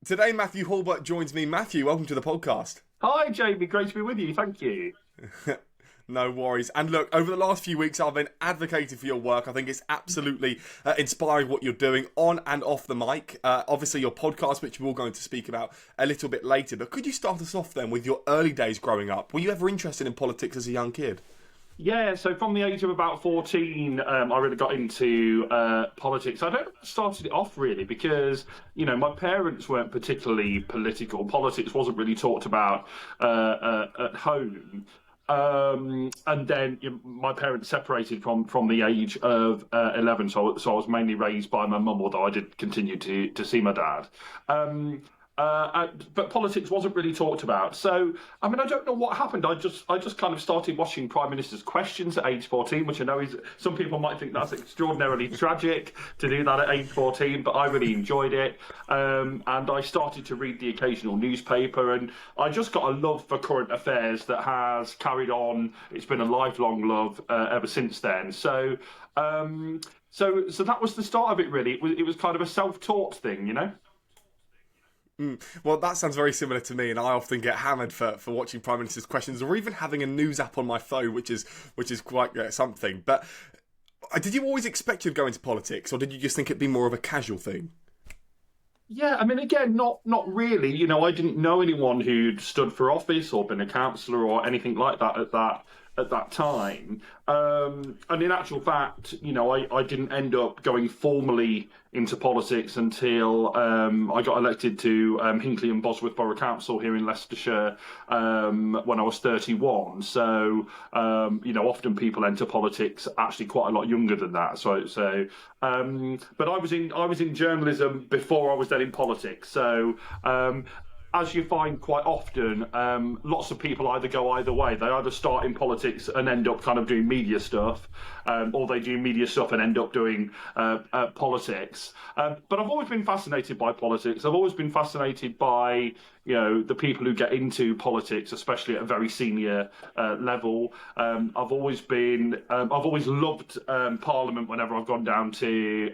Today, Mathew Hulbert joins me. Matthew, welcome to the podcast. Hi, Jamie. Great to be with you. Thank you. No worries. And look, over the last few weeks, I've been advocating for your work. I think it's absolutely inspiring what you're doing on and off the mic. Obviously, your podcast, which we're all going to speak about a little bit later. But could you start us off then with your early days growing up? Were you ever interested in politics as a young kid? Yeah, so from the age of about 14, I really got into politics. I don't started it off really because, my parents weren't particularly political. Politics wasn't really talked about at home. And then my parents separated from the age of 11, so I was mainly raised by my mum, although I did continue to see my dad. But politics wasn't really talked about. So, I don't know what happened. I just kind of started watching Prime Minister's Questions at age 14, which I know is some people might think that's extraordinarily tragic to do that at age 14, but I really enjoyed it. And I started to read the occasional newspaper, and I just got a love for current affairs that has carried on. It's been a lifelong love ever since then. So that was the start of it. Really, it was kind of a self-taught thing, Well, that sounds very similar to me, and I often get hammered for watching Prime Minister's Questions or even having a news app on my phone, which is quite something. But did you always expect you'd go into politics, or did you just think it'd be more of a casual thing? Yeah, again, not really. I didn't know anyone who'd stood for office or been a councillor or anything like that at that time. And in actual fact, I didn't end up going formally into politics until I got elected to Hinckley and Bosworth Borough Council here in Leicestershire when I was 31. So, often people enter politics actually quite a lot younger than that. But I was in journalism before I was then in politics. So, as you find quite often, lots of people either go either way. They either start in politics and end up kind of doing media stuff, or they do media stuff and end up doing politics. But I've always been fascinated by politics. I've always been fascinated by the people who get into politics, especially at a very senior level. I've always loved Parliament whenever I've gone down to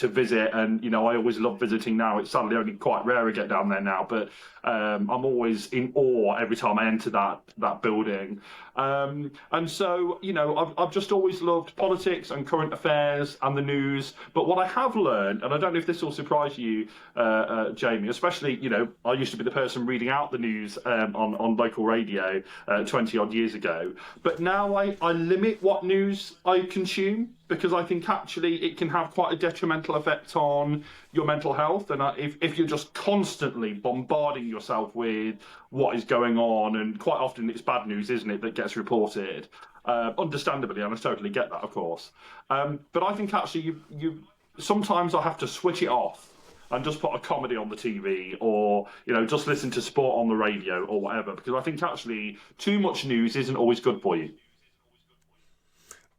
visit, and I always love visiting now. It's sadly only quite rare to get down there now, but I'm always in awe every time I enter that building. And so, I've just always loved politics and current affairs and the news. But what I have learned, and I don't know if this will surprise you, Jamie, especially, I used to be the person reading out the news on local radio 20 odd years ago. But now I limit what news I consume, because I think actually it can have quite a detrimental effect on your mental health. And if you're just constantly bombarding yourself with what is going on, and quite often it's bad news, isn't it, that gets reported, understandably, and I totally get that, of course. But I think actually you sometimes I have to switch it off and just put a comedy on the TV, or just listen to sport on the radio or whatever, because I think actually too much news isn't always good for you.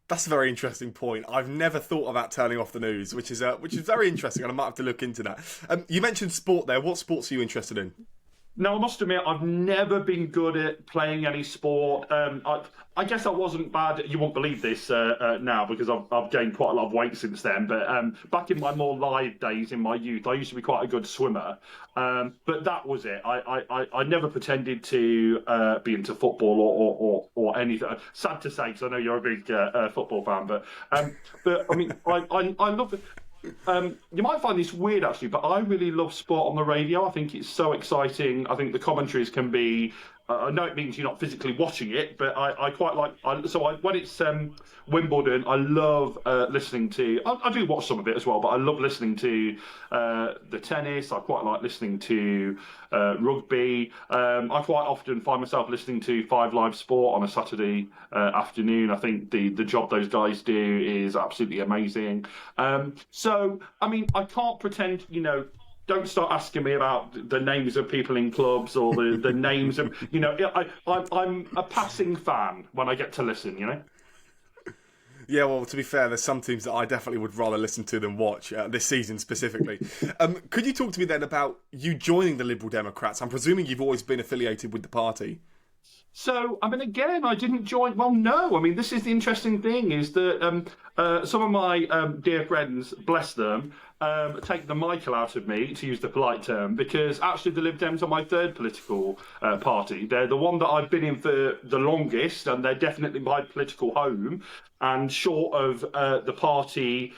That's a very interesting point. I've never thought about turning off the news, which is very interesting, and I might have to look into that. You mentioned sport there. What sports are you interested in? Now, I must admit, I've never been good at playing any sport. I guess I wasn't bad. You won't believe this now, because I've gained quite a lot of weight since then. But back in my more live days in my youth, I used to be quite a good swimmer. But that was it. I never pretended to be into football or anything. Sad to say, because I know you're a big football fan. But I love it. You might find this weird, actually, but I really love sport on the radio. I think it's so exciting. I think the commentaries can be... I know it means you're not physically watching it, but I quite like... when it's Wimbledon, I love listening to... I do watch some of it as well, but I love listening to the tennis. I quite like listening to rugby. I quite often find myself listening to Five Live Sport on a Saturday afternoon. I think the job those guys do is absolutely amazing. I can't pretend, don't start asking me about the names of people in clubs or the names of, I'm a passing fan when I get to listen, Yeah, well, to be fair, there's some teams that I definitely would rather listen to than watch this season specifically. Could you talk to me then about you joining the Liberal Democrats? I'm presuming you've always been affiliated with the party. So, I mean, again, I didn't join. Well, no. I mean, this is the interesting thing is that some of my dear friends, bless them, take the Michael out of me, to use the polite term, because actually the Lib Dems are my third political party. They're the one that I've been in for the longest, and they're definitely my political home. And short of the party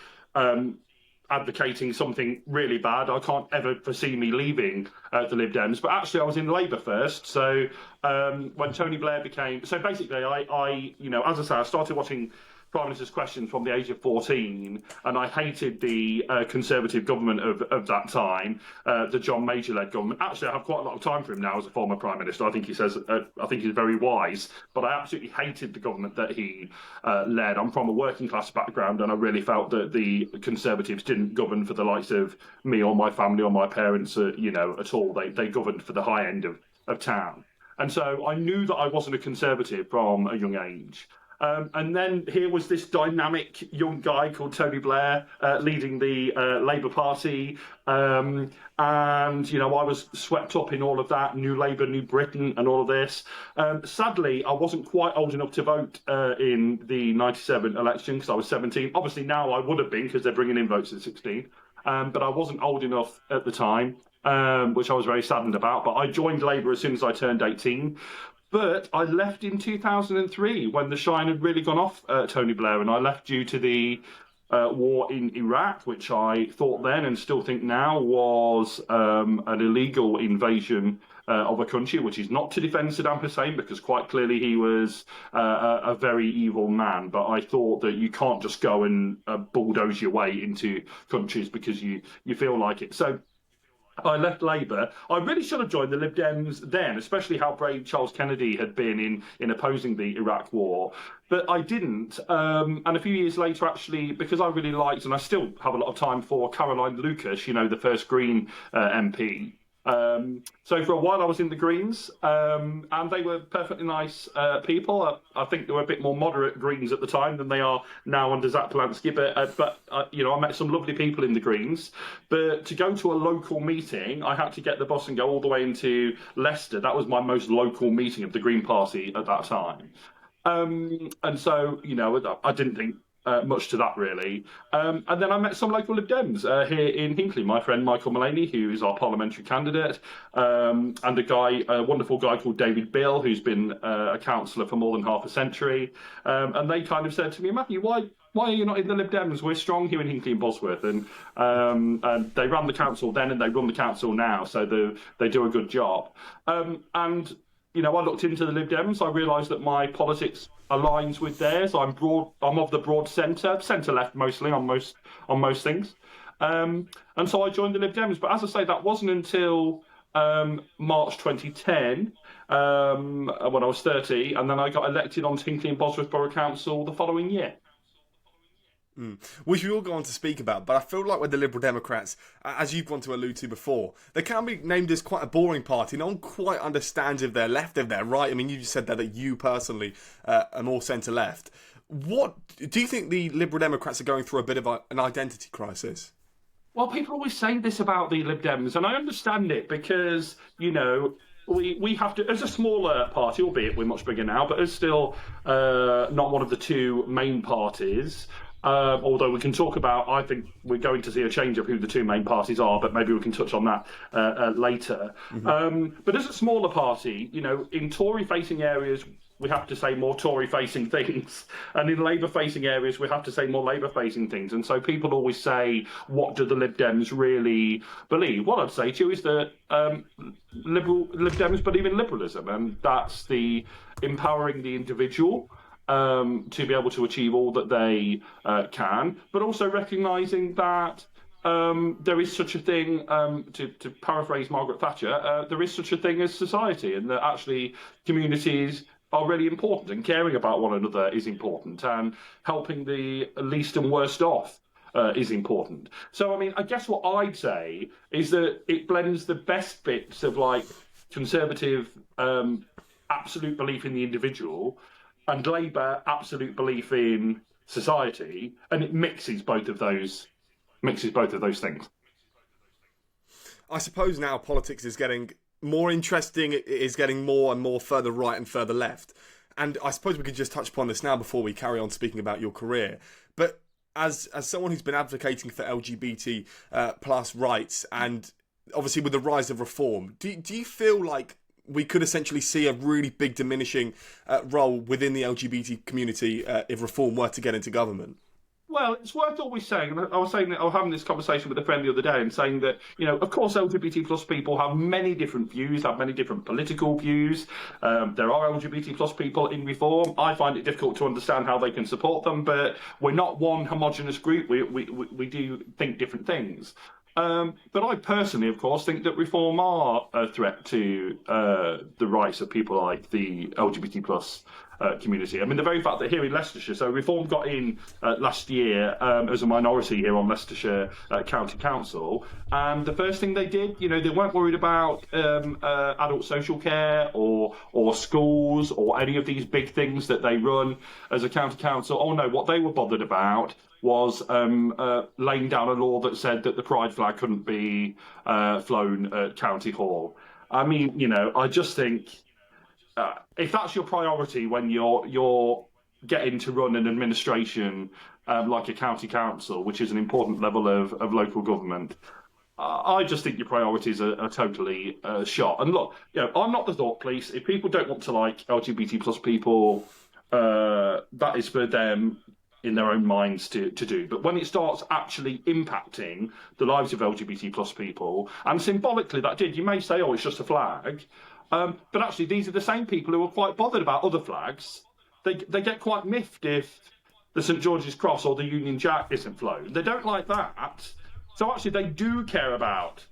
advocating something really bad, I can't ever foresee me leaving the Lib Dems. But actually, I was in Labour first. So when Tony Blair became, so basically, as I say, I started watching Prime Minister's Questions from the age of 14, and I hated the Conservative government of that time, the John Major-led government. Actually, I have quite a lot of time for him now as a former Prime Minister. I think he's very wise, but I absolutely hated the government that he led. I'm from a working class background, and I really felt that the Conservatives didn't govern for the likes of me or my family or my parents, at all. They governed for the high end of town. And so I knew that I wasn't a Conservative from a young age. And then here was this dynamic young guy called Tony Blair leading the Labour Party. And, I was swept up in all of that, New Labour, New Britain, and all of this. Sadly, I wasn't quite old enough to vote in the 97 election because I was 17. Obviously, now I would have been because they're bringing in votes at 16. But I wasn't old enough at the time, which I was very saddened about. But I joined Labour as soon as I turned 18. But I left in 2003 when the shine had really gone off Tony Blair, and I left due to the war in Iraq, which I thought then and still think now was an illegal invasion of a country, which is not to defend Saddam Hussein, because quite clearly he was a very evil man. But I thought that you can't just go and bulldoze your way into countries because you feel like it. So I left Labour. I really should have joined the Lib Dems then, especially how brave Charles Kennedy had been in opposing the Iraq war. But I didn't. And a few years later, actually, because I really liked, and I still have a lot of time for Caroline Lucas, the first Green MP. So for a while I was in the Greens, and they were perfectly nice people. I think they were a bit more moderate Greens at the time than they are now under Zach Polansky. But I met some lovely people in the Greens. But to go to a local meeting, I had to get the bus and go all the way into Leicester. That was my most local meeting of the Green Party at that time. And so, I didn't think much to that, really. And then I met some local Lib Dems here in Hinckley. My friend Michael Mullaney, who is our parliamentary candidate, and a wonderful guy called David Bill, who's been a councillor for more than half a century. And they kind of said to me, Matthew, why are you not in the Lib Dems? We're strong here in Hinckley and Bosworth. And they ran the council then and they run the council now, so they do a good job. I looked into the Lib Dems. I realised that my politics aligns with theirs. I'm of the broad centre left mostly on most things. And so I joined the Lib Dems. But as I say, that wasn't until March 2010 when I was 30, and then I got elected on Hinckley and Bosworth Borough Council the following year. Which we will go on to speak about, but I feel like with the Liberal Democrats, as you've gone to allude to before, they can be named as quite a boring party. No one quite understands if they're left, if they're right. I mean, you just said that you personally are more centre-left. What do you think the Liberal Democrats are going through a bit of an identity crisis? Well, people always say this about the Lib Dems, and I understand it because, we have to, as a smaller party, albeit we're much bigger now, but as still not one of the two main parties. Although we can talk about, I think we're going to see a change of who the two main parties are, but maybe we can touch on that later. Mm-hmm. But as a smaller party, in Tory-facing areas, we have to say more Tory-facing things. And in Labour-facing areas, we have to say more Labour-facing things. And so people always say, what do the Lib Dems really believe? What I'd say to you is that Lib Dems believe in liberalism, and that's the empowering the individual to be able to achieve all that they can, but also recognising that there is such a thing, to paraphrase Margaret Thatcher, there is such a thing as society, and that actually communities are really important, and caring about one another is important, and helping the least and worst off is important. So, I guess what I'd say is that it blends the best bits of conservative absolute belief in the individual and Labour absolute belief in society, and it mixes both of those things. I suppose now politics is getting more interesting it is getting more and more further right and further left. And I suppose we could just touch upon this now before we carry on speaking about your career. But as someone who's been advocating for LGBT plus rights, and obviously with the rise of reform, do you feel like we could essentially see a really big diminishing role within the LGBT community if reform were to get into government? Well, it's worth always saying, and I was having this conversation with a friend the other day and saying that, of course, LGBT plus people have many different views, have many different political views. There are LGBT plus people in reform. I find it difficult to understand how they can support them, but we're not one homogenous group. We do think different things. But I personally, of course, think that reform are a threat to the rights of people like the LGBT plus community. I mean, the very fact that here in Leicestershire, so reform got in last year as a minority here on Leicestershire County Council, and the first thing they did, they weren't worried about adult social care or schools or any of these big things that they run as a county council. Oh no, what they were bothered about was laying down a law that said that the pride flag couldn't be flown at County Hall. I mean, I just think if that's your priority when you're getting to run an administration like a county council, which is an important level of local government, I just think your priorities are totally shot. And look, I'm not the thought police. If people don't want to like LGBT plus people, that is for them in their own minds to do. But when it starts actually impacting the lives of LGBT plus people, and symbolically that did, you may say, oh, it's just a flag. But actually, these are the same people who are quite bothered about other flags. They get quite miffed if the St George's Cross or the Union Jack isn't flown. They don't like that. So actually, they do care about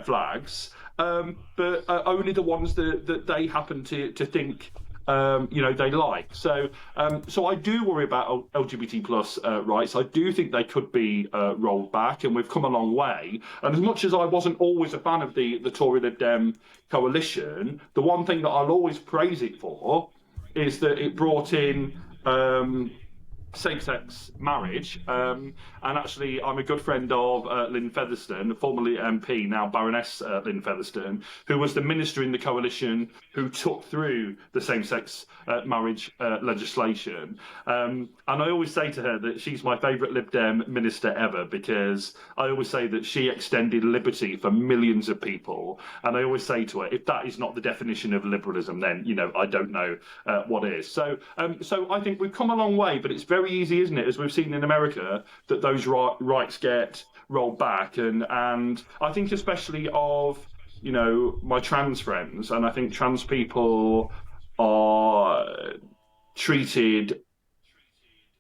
flags, but only the ones that they happen to think they like. So I do worry about LGBT plus rights. I do think they could be rolled back, and we've come a long way. And as much as I wasn't always a fan of the Tory Lib Dem coalition, the one thing that I'll always praise it for is that it brought in same-sex marriage, and actually I'm a good friend of Lynn Featherstone, formerly MP, now Baroness Lynn Featherstone, who was the minister in the coalition who took through the same-sex marriage legislation. And I always say to her that she's my favourite Lib Dem minister ever, because I always say that she extended liberty for millions of people, and I always say to her, if that is not the definition of liberalism, then I don't know what is. So I think we've come a long way, but it's very easy, isn't it, as we've seen in America, that those rights get rolled back, and I think especially of my trans friends, and I think trans people are treated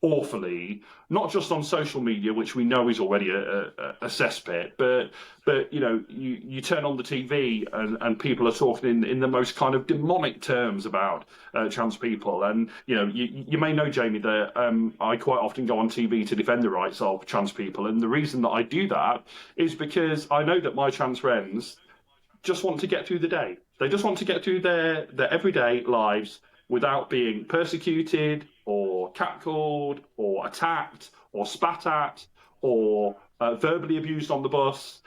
awfully, not just on social media, which we know is already a cesspit, but you turn on the TV and people are talking in the most kind of demonic terms about trans people. And you may know, Jamie, that I quite often go on TV to defend the rights of trans people, and the reason that I do that is because I know that my trans friends just want to get through the day. They just want to get through their everyday lives without being persecuted or catcalled or attacked or spat at or verbally abused on the bus.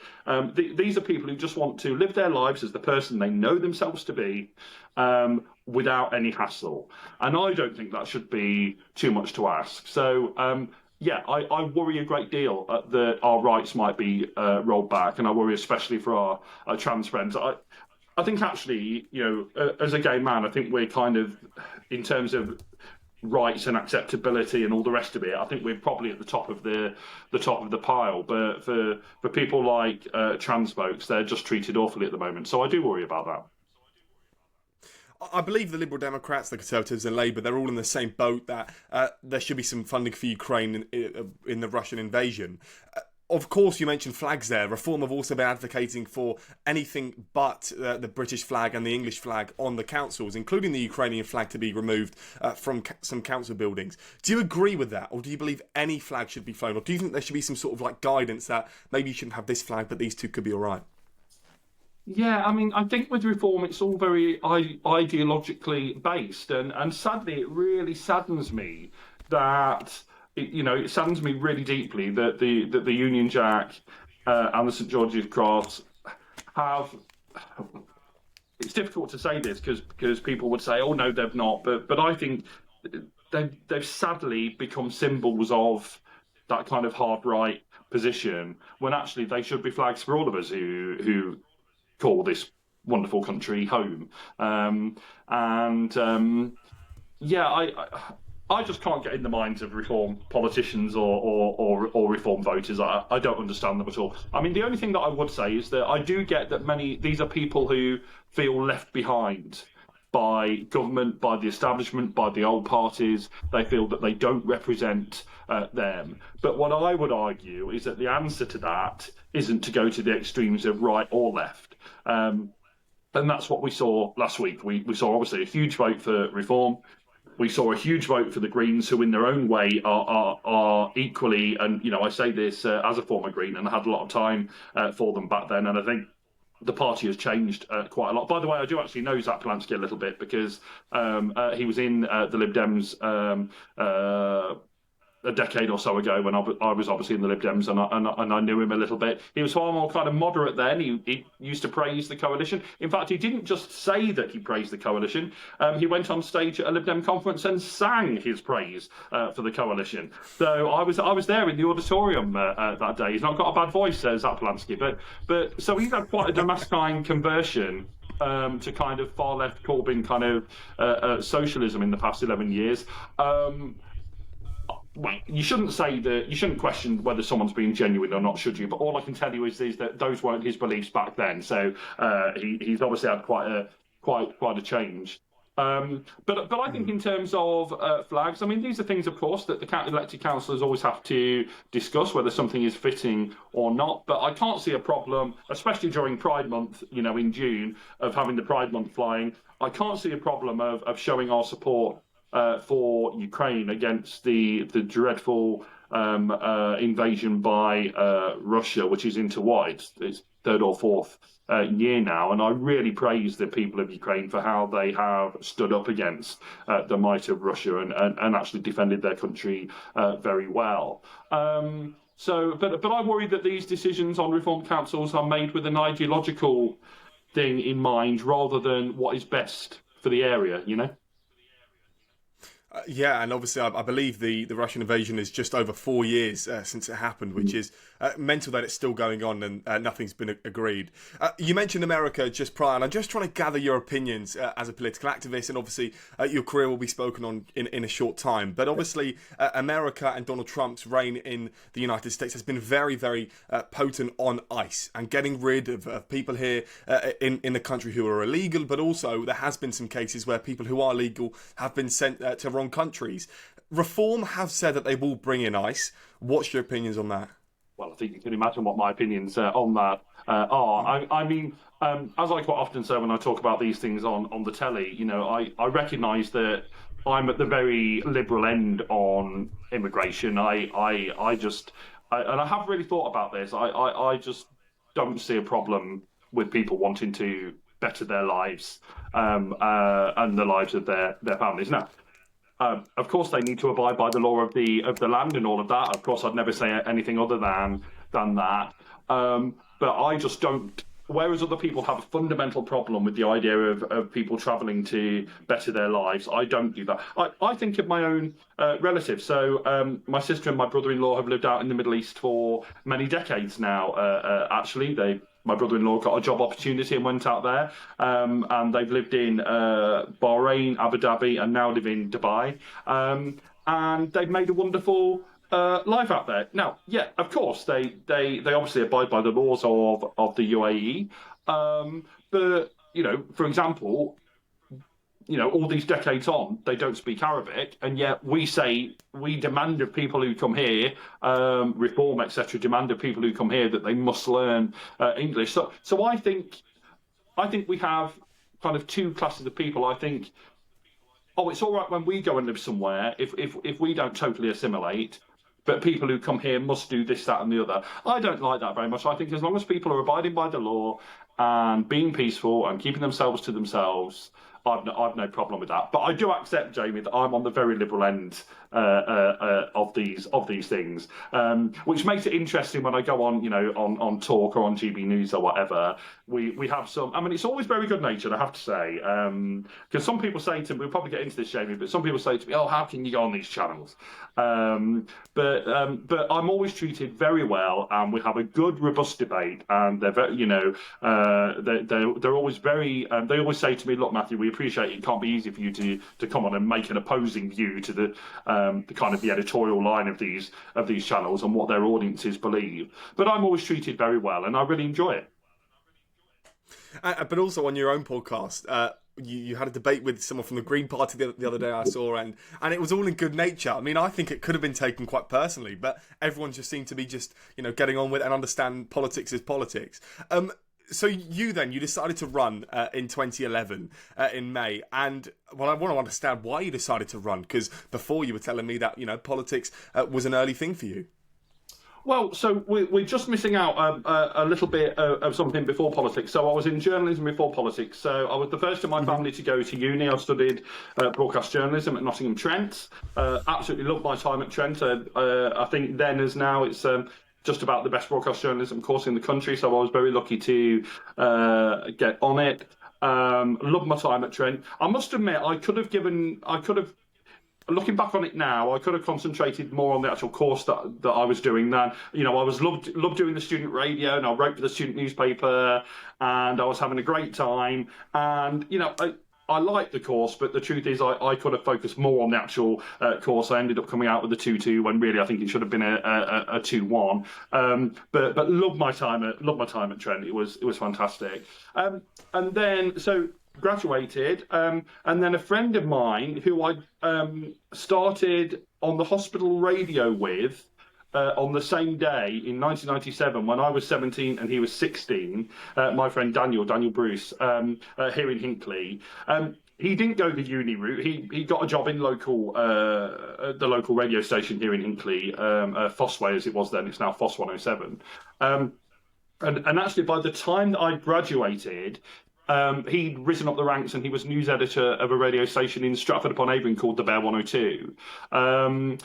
These are people who just want to live their lives as the person they know themselves to be, without any hassle. And I don't think that should be too much to ask. So, I worry a great deal that our rights might be rolled back, and I worry especially for our trans friends. I think actually, as a gay man, I think we're kind of, in terms of rights and acceptability and all the rest of it, I think we're probably at the top of the pile. But for people like trans folks, they're just treated awfully at the moment. So I do worry about that. I believe the Liberal Democrats, the Conservatives and Labour, they're all in the same boat that there should be some funding for Ukraine in the Russian invasion. Of course, you mentioned flags there. Reform have also been advocating for anything but the British flag and the English flag on the councils, including the Ukrainian flag to be removed from some council buildings. Do you agree with that, or do you believe any flag should be flown, or do you think there should be some sort of like guidance that maybe you shouldn't have this flag, but these two could be all right? Yeah, I mean, I think with reform, it's all very ideologically based, and sadly, it really saddens me that it saddens me really deeply that the Union Jack and the St George's Cross have it's difficult to say this because people would say, oh no, they've not, but I think they've sadly become symbols of that kind of hard right position when actually they should be flags for all of us who call this wonderful country home. Yeah, I just can't get in the minds of reform politicians or reform voters. I don't understand them at all. I mean, the only thing that I would say is that I do get that these are people who feel left behind by government, by the establishment, by the old parties. They feel that they don't represent them. But what I would argue is that the answer to that isn't to go to the extremes of right or left. And that's what we saw last week. We saw obviously a huge vote for reform. We saw a huge vote for the Greens, who in their own way are equally, and I say this as a former Green, and I had a lot of time for them back then, and I think the party has changed quite a lot. By the way, I do actually know Zach Polansky a little bit because he was in the Lib Dems a decade or so ago when I was obviously in the Lib Dems, and I knew him a little bit. He was far more kind of moderate then. He used to praise the coalition. In fact, he didn't just say that he praised the coalition. He went on stage at a Lib Dem conference and sang his praise for the coalition. So I was there in the auditorium that day. He's not got a bad voice, Zach Polansky, but so he's had quite a Damascene conversion to kind of far left Corbyn kind of socialism in the past 11 years. Well, you shouldn't question whether someone's being genuine or not, should you? But all I can tell you is that those weren't his beliefs back then. So he's obviously had quite a change. But I think in terms of flags, I mean, these are things, of course, that the elected councillors always have to discuss whether something is fitting or not. But I can't see a problem, especially during Pride Month, in June, of having the Pride Month flying. I can't see a problem of showing our support for Ukraine against the dreadful invasion by Russia, which is into its third or fourth year now. And I really praise the people of Ukraine for how they have stood up against the might of Russia and actually defended their country very well. But I worry that these decisions on reform councils are made with an ideological thing in mind rather than what is best for the area, Yeah, and obviously I believe the Russian invasion is just over 4 years since it happened, which is mental that it's still going on and nothing's been agreed. You mentioned America just prior, and I'm just trying to gather your opinions as a political activist, and obviously your career will be spoken on in a short time. But obviously America and Donald Trump's reign in the United States has been very, very potent on ICE and getting rid of people here in the country who are illegal, but also there has been some cases where people who are legal have been sent to wrong countries. Reform have said that they will bring in ICE. What's your opinions on that? Well, I think you can imagine what my opinions on that are. I mean, as I quite often say when I talk about these things on the telly, I recognise that I'm at the very liberal end on immigration. And I have really thought about this. I just don't see a problem with people wanting to better their lives and the lives of their families. Now, of course, they need to abide by the law of the land and all of that. Of course, I'd never say anything other than that. But I just don't. Whereas other people have a fundamental problem with the idea of people travelling to better their lives, I don't do that. I think of my own relatives. So my sister and my brother-in-law have lived out in the Middle East for many decades now. Actually, my brother-in-law got a job opportunity and went out there, and they've lived in Bahrain, Abu Dhabi, and now live in Dubai. And they've made a wonderful life out there. Now, yeah, of course, they obviously abide by the laws of the UAE. But, for example, all these decades on, they don't speak Arabic, and yet we demand of people who come here, reform, etc., demand of people who come here that they must learn English. So I think we have kind of two classes of people. I think, it's all right when we go and live somewhere if we don't totally assimilate, but people who come here must do this, that, and the other. I don't like that very much. I think as long as people are abiding by the law and being peaceful and keeping themselves to themselves, I've no problem with that. But I do accept, Jamie, that I'm on the very liberal end of these things, which makes it interesting when I go on, on Talk or on GB News or whatever. We have some. I mean, it's always very good natured, I have to say, because some people say to me, we'll probably get into this, Jamie, but some people say to me, "Oh, how can you go on these channels?" But I'm always treated very well, and we have a good, robust debate, and they're very, they're always very. They always say to me, "Look, Matthew, we appreciate it can't be easy for you to come on and make an opposing view to the kind of the editorial line of these channels and what their audiences believe." But I'm always treated very well, and I really enjoy it. But also on your own podcast, you had a debate with someone from the Green Party the other day I saw, and it was all in good nature. I mean, I think it could have been taken quite personally, but everyone just seemed to be just, getting on with it and understand politics is politics. So you decided to run in 2011 in May, and I want to understand why you decided to run, because before you were telling me that politics was an early thing for you. Well, so we're just missing out a little bit of something before politics. So I was in journalism before politics. So I was the first in my family to go to uni. I studied broadcast journalism at Nottingham Trent. Absolutely loved my time at Trent. I think then as now it's just about the best broadcast journalism course in the country. So I was very lucky to get on it. Loved my time at Trent. I must admit, looking back on it now, I could have concentrated more on the actual course that I was doing then. I was loved doing the student radio, and I wrote for the student newspaper, and I was having a great time. And I liked the course, but the truth is I could have focused more on the actual course. I ended up coming out with a 2-2 when really I think it should have been a 2-1. But loved my time at Trent. It was fantastic. And then so graduated, and then a friend of mine who I started on the hospital radio with on the same day in 1997 when I was 17 and he was 16, my friend Daniel Bruce, here in Hinckley. He didn't go the uni route. He got a job in the local radio station here in Hinckley, Fossway as it was then. It's now Foss 107. And actually, by the time that I graduated, he'd risen up the ranks and he was news editor of a radio station in Stratford-upon-Avon called The Bear 102. And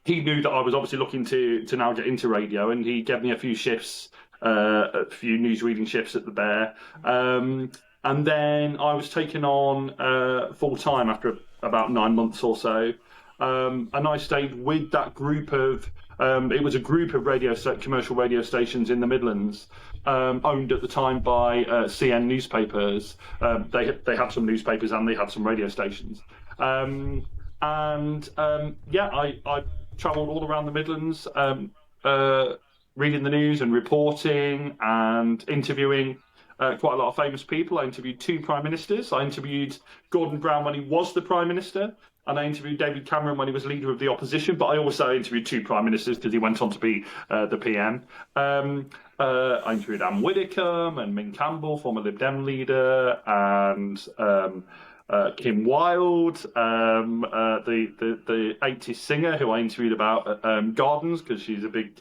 he knew that I was obviously looking to now get into radio, and he gave me a few shifts, a few news reading shifts at The Bear. And then I was taken on full-time after about 9 months or so. And I stayed with that group of, it was a group of commercial radio stations in the Midlands, owned at the time by CN newspapers. They had some newspapers and they had some radio stations. I travelled all around the Midlands, reading the news and reporting and interviewing quite a lot of famous people. I interviewed 2 prime ministers. I interviewed Gordon Brown when he was the prime minister, and I interviewed David Cameron when he was leader of the opposition. But I also interviewed 2 prime ministers because he went on to be the PM. I interviewed Anne Widdecombe and Min Campbell, former Lib Dem leader, and Kim Wilde, the 80s singer who I interviewed about gardens because she's a big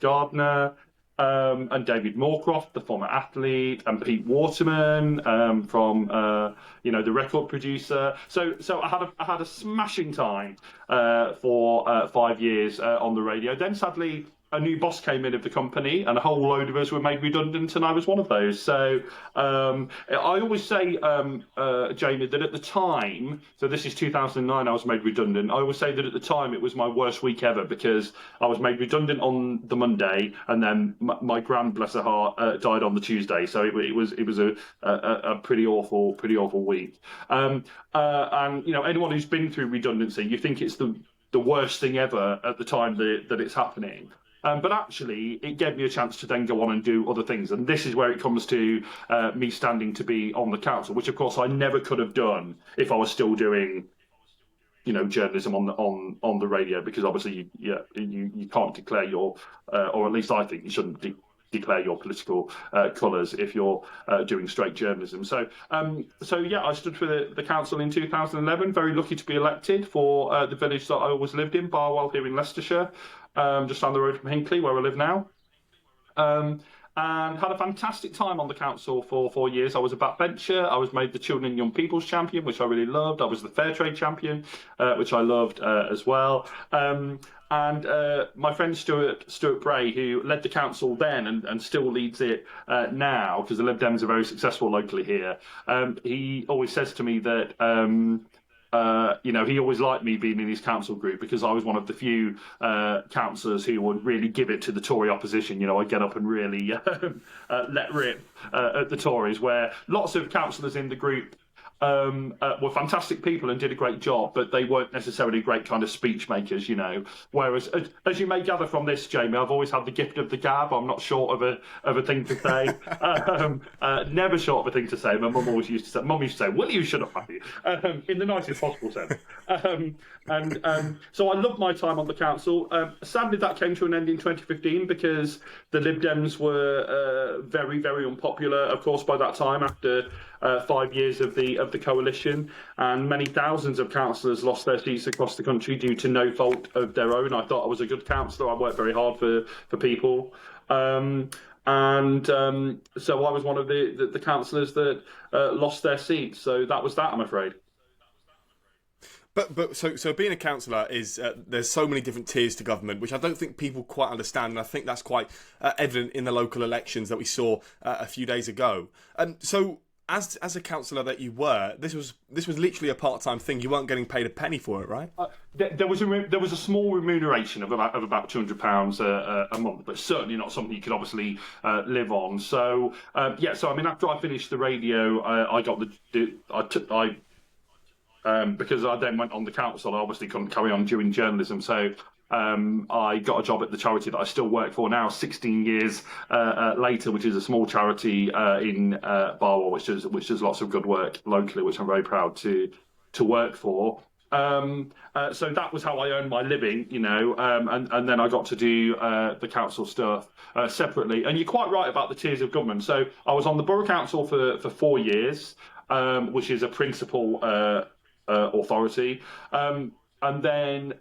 gardener. And David Moorcroft, the former athlete, and Pete Waterman from the record producer. So I had a smashing time for 5 years on the radio. Then sadly, a new boss came in of the company, and a whole load of us were made redundant, and I was one of those. So I always say, Jamie, that at the time, so this is 2009, I was made redundant. I always say that at the time it was my worst week ever because I was made redundant on the Monday, and then my gran, bless her heart, died on the Tuesday. So it was a pretty awful week. And anyone who's been through redundancy, you think it's the worst thing ever at the time that it's happening. But actually, it gave me a chance to then go on and do other things. And this is where it comes to me standing to be on the council, which, of course, I never could have done if I was still doing, journalism on the radio, because obviously you can't declare your, or at least I think you shouldn't declare your political colours if you're doing straight journalism. So I stood for the council in 2011. Very lucky to be elected for the village that I always lived in, Barwell, here in Leicestershire, just down the road from Hinckley, where I live now. and had a fantastic time on the council for 4 years. I was a backbencher. I was made the Children and Young People's Champion, which I really loved. I was the Fair Trade Champion, which I loved as well. And my friend Stuart Bray, who led the council then and still leads it now, because the Lib Dems are very successful locally here, he always says to me that he always liked me being in his council group because I was one of the few councillors who would really give it to the Tory opposition. I'd get up and really let rip at the Tories, where lots of councillors in the group were fantastic people and did a great job, but they weren't necessarily great kind of speech makers, Whereas, as you may gather from this, Jamie, I've always had the gift of the gab. I'm not short of a thing to say. Never short of a thing to say. My mum always used to say, "Mum used to say, will you shut up, Matthew?" In the nicest possible sense. So I loved my time on the council. Sadly, that came to an end in 2015 because the Lib Dems were very, very unpopular, of course, by that time, after 5 years of the coalition, and many thousands of councillors lost their seats across the country due to no fault of their own. I thought I was a good councillor. I worked very hard for people. So I was one of the councillors that lost their seats. So that was that, I'm afraid. But so being a councillor is there's so many different tiers to government, which I don't think people quite understand, and I think that's quite evident in the local elections that we saw a few days ago. So as a councillor that you were, this was literally a part-time thing. You weren't getting paid a penny for it, right? There was a small remuneration of about £200 a month, but certainly not something you could obviously live on. So after I finished the radio, because I then went on the council, I obviously couldn't carry on doing journalism. So I got a job at the charity that I still work for now, 16 years later, which is a small charity in Barwell, which does lots of good work locally, which I'm very proud to work for. So that was how I earned my living, and then I got to do the council stuff separately. And you're quite right about the tiers of government. So I was on the borough council for 4 years, which is a principal authority, and then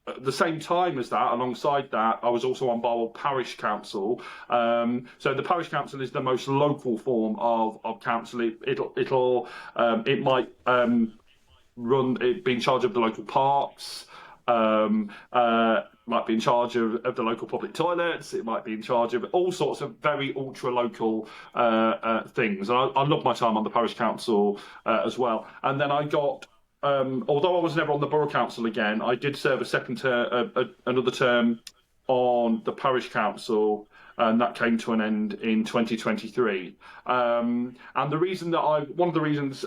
at the same time as that, alongside that, I was also on Barwell Parish Council. So the Parish Council is the most local form of council. It might be in charge of the local parks. Might be in charge of the local public toilets. It might be in charge of all sorts of very ultra-local things. And I loved my time on the Parish Council as well. And then I got, although I was never on the Borough Council again, I did serve another term on the Parish Council, and that came to an end in 2023. And one of the reasons,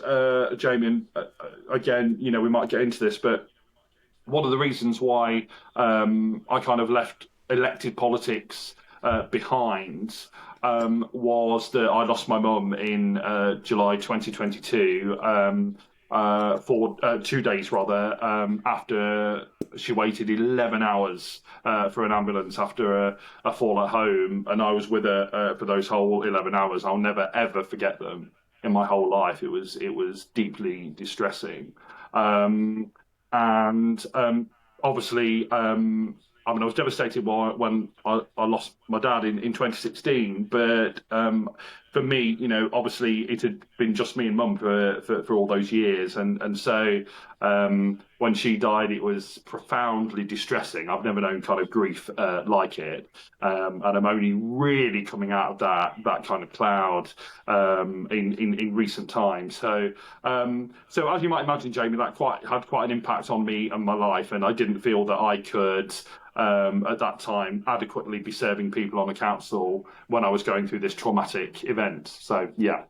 Jamie, and again, we might get into this, but one of the reasons why I kind of left elected politics behind was that I lost my mum in July 2022 for 2 days rather, after she waited 11 hours for an ambulance after a fall at home, and I was with her for those whole 11 hours. I'll never ever forget them in my whole life. It was deeply distressing. Obviously, I was devastated when I lost my dad in 2016. But for me, obviously it had been just me and mum for all those years, and so when she died, it was profoundly distressing. I've never known kind of grief like it, and I'm only really coming out of that kind of cloud in recent times. So as you might imagine, Jamie, that had quite an impact on me and my life, and I didn't feel that I could at that time adequately be serving people on a council when I was going through this traumatic event. So yeah.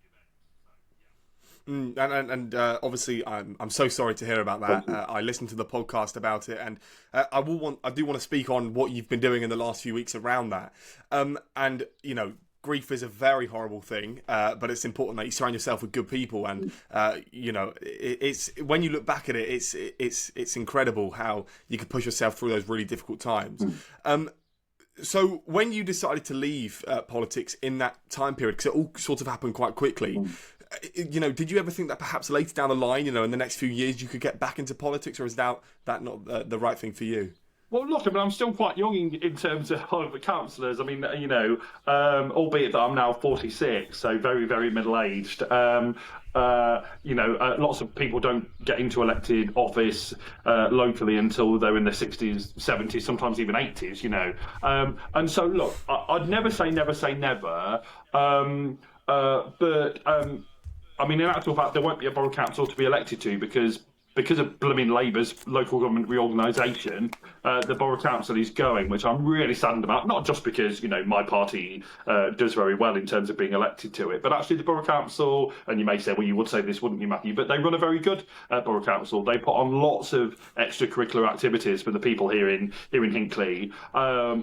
And obviously, I'm so sorry to hear about that. I listened to the podcast about it, and I do want to speak on what you've been doing in the last few weeks around that. And grief is a very horrible thing, but it's important that you surround yourself with good people. And it's when you look back at it, it's incredible how you can push yourself through those really difficult times. So when you decided to leave politics in that time period, because it all sort of happened quite quickly. Did you ever think that perhaps later down the line, in the next few years, you could get back into politics, or is that not the right thing for you? Well, look, I mean, I'm still quite young in terms of councillors. I mean, albeit that I'm now 46, so very, very middle-aged. Lots of people don't get into elected office locally until they're in their 60s, 70s, sometimes even 80s, and so, look, I'd never say never say never, but I mean, in actual fact, there won't be a borough council to be elected to because of blooming Labour's local government reorganisation, the borough council is going, which I'm really saddened about. Not just because my party does very well in terms of being elected to it, but actually the borough council. And you may say, well, you would say this, wouldn't you, Matthew? But they run a very good borough council. They put on lots of extracurricular activities for the people here in Hinckley,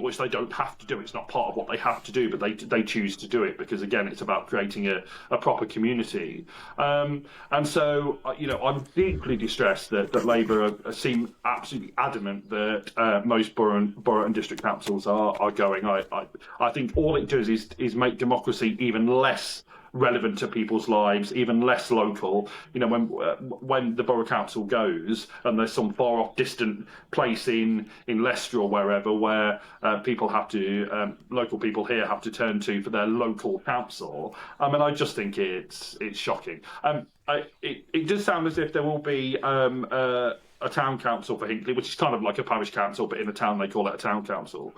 which they don't have to do. It's not part of what they have to do, but they choose to do it because again, it's about creating a proper community. And so I'm deeply distressed that Labour seem absolutely adamant that most borough and district councils are going. I think all it does is make democracy even less relevant to people's lives, even less local. When the borough council goes and there's some far off distant place in Leicester or wherever where local people here have to turn to for their local council. I mean, I just think it's shocking. It does sound as if there will be a town council for Hinckley, which is kind of like a parish council, but in a town they call it a town council.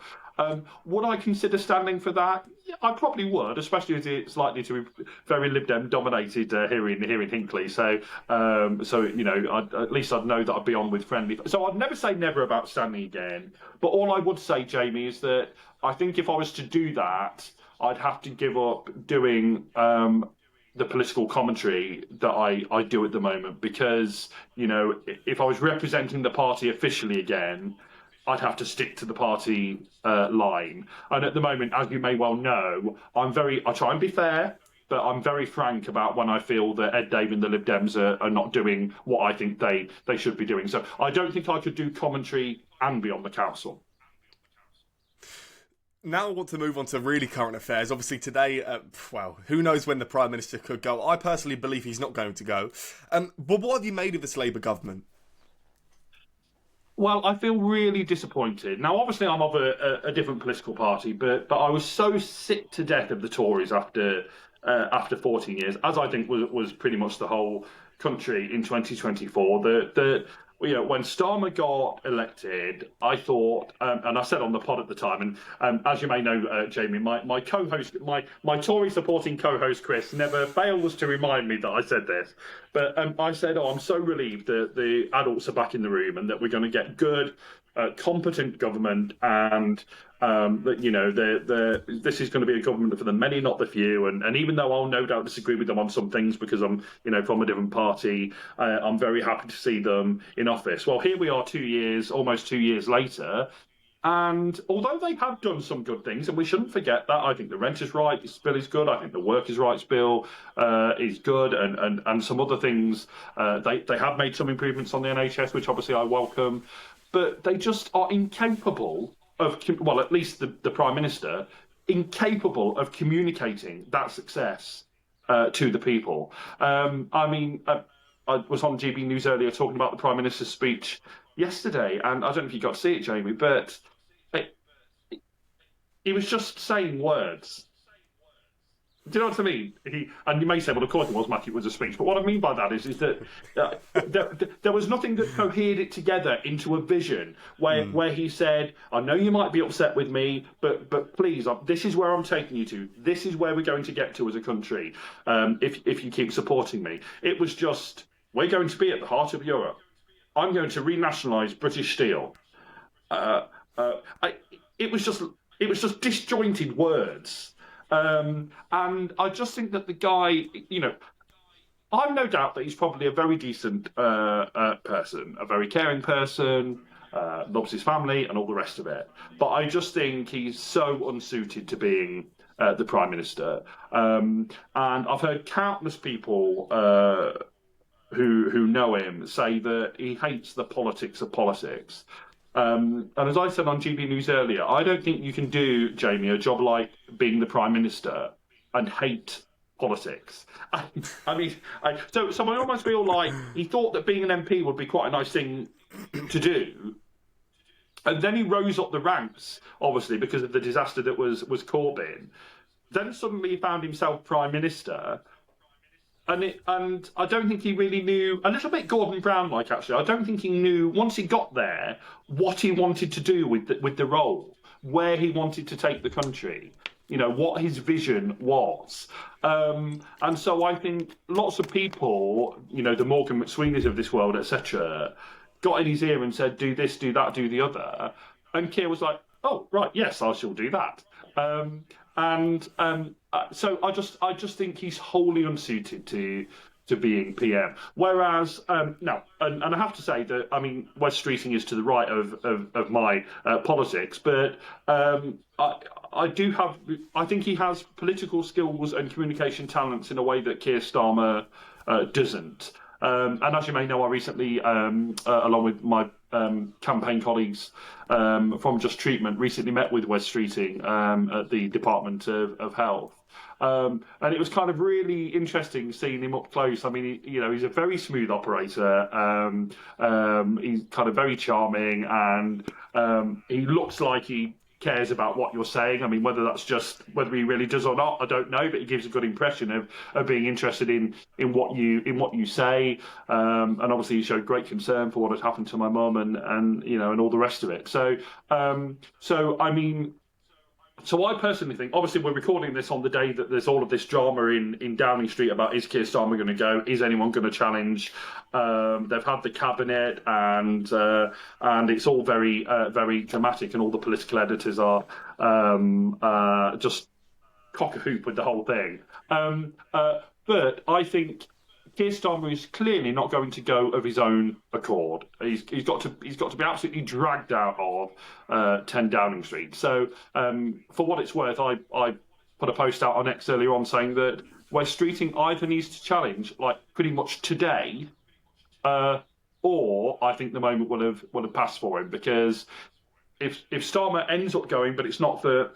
Would I consider standing for that? Yeah, I probably would, especially as it's likely to be very Lib Dem dominated here in Hinckley. So at least I'd know that I'd be on with friendly. So I'd never say never about standing again. But all I would say, Jamie, is that I think if I was to do that, I'd have to give up doing the political commentary that I do at the moment, because if I was representing the party officially again, I'd have to stick to the party line. And at the moment, as you may well know, I try and be fair, but I'm very frank about when I feel that Ed Dave and the Lib Dems are not doing what I think they should be doing. So I don't think I could do commentary and be on the council. Now I want to move on to really current affairs. Obviously today, who knows when the Prime Minister could go. I personally believe he's not going to go. But what have you made of this Labour government? Well, I feel really disappointed. Now, obviously, I'm of a different political party, but I was so sick to death of the Tories after 14 years, as I think was pretty much the whole country in 2024, that when Starmer got elected, I thought, and I said on the pod at the time, and as you may know, Jamie, my co-host, my Tory supporting co-host Chris never fails to remind me that I said this. But I said, I'm so relieved that the adults are back in the room and that we're going to get good, competent government, and that this is going to be a government for the many, not the few. And even though I'll no doubt disagree with them on some things because I'm from a different party, I'm very happy to see them in office. Well, here we are almost 2 years later. And although they have done some good things, and we shouldn't forget that, I think the Renters' Rights Bill is good. I think the Workers' Rights Bill is good, and some other things. They have made some improvements on the NHS, which obviously I welcome. But they just are incapable of, well, at least the Prime Minister, incapable of communicating that success to the people. I was on GB News earlier talking about the Prime Minister's speech yesterday, and I don't know if you got to see it, Jamie, but he was just saying words. Do you know what I mean? And you may say, well, of course it was, Matthew, it was a speech. But what I mean by that is that there was nothing that cohered it together into a vision where he said, I know you might be upset with me, but please, this is where I'm taking you to. This is where we're going to get to as a country if you keep supporting me. It was just, we're going to be at the heart of Europe. I'm going to renationalise British Steel. It was just disjointed words. And I just think that the guy, I've no doubt that he's probably a very decent person, a very caring person, loves his family and all the rest of it. But I just think he's so unsuited to being the Prime Minister. And I've heard countless people who know him say that he hates the politics of politics. And as I said on GB News earlier, I don't think you can do, Jamie, a job like being the Prime Minister and hate politics. So I almost feel like he thought that being an MP would be quite a nice thing to do, And then he rose up the ranks, obviously, because of the disaster that was Corbyn. Then suddenly he found himself Prime Minister. And I don't think he really knew, a little bit Gordon Brown like actually, I don't think he knew once he got there what he wanted to do with the role, where he wanted to take the country, what his vision was. And so I think lots of people, the Morgan McSweeneys of this world, etc., got in his ear and said, do this, do that, do the other. And Keir was like, oh, right, yes, I shall do that. So I just think he's wholly unsuited to being PM. Whereas now, and I have to say that I mean Wes Streeting is to the right of my politics, but I think he has political skills and communication talents in a way that Keir Starmer doesn't. And as you may know, I recently, along with my campaign colleagues from Just Treatment, recently met with Wes Streeting at the Department of Health. And it was kind of really interesting seeing him up close. I mean, he's a very smooth operator. He's kind of very charming, and he looks like he cares about what you're saying. I mean, whether he really does or not, I don't know, but he gives a good impression of being interested in what you say. And obviously he showed great concern for what had happened to my mum and all the rest of it. So I mean, so I personally think, obviously we're recording this on the day that there's all of this drama in Downing Street about is Keir Starmer going to go, is anyone going to challenge? They've had the cabinet and it's all very very dramatic, and all the political editors are just cock a hoop with the whole thing. But I think Keir Starmer is clearly not going to go of his own accord. He's got to be absolutely dragged out of 10 Downing Street. So for what it's worth, I put a post out on X earlier on saying that Wes Streeting either needs to challenge like pretty much today, or I think the moment will have passed for him, because if Starmer ends up going, but it's not for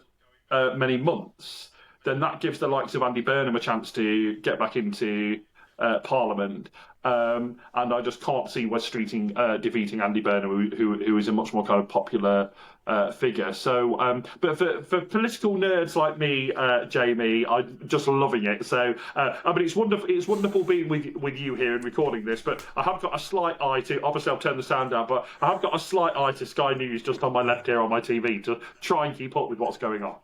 many months, then that gives the likes of Andy Burnham a chance to get back into Parliament, and I just can't see Wes Streeting defeating Andy Burnham, who is a much more kind of popular figure. So, but for political nerds like me, Jamie, I'm just loving it. So, I mean, it's wonderful. It's wonderful being with you here and recording this. But I have got a slight eye to. Obviously, I'll turn the sound down, but I have got a slight eye to Sky News just on my left here on my TV to try and keep up with what's going on.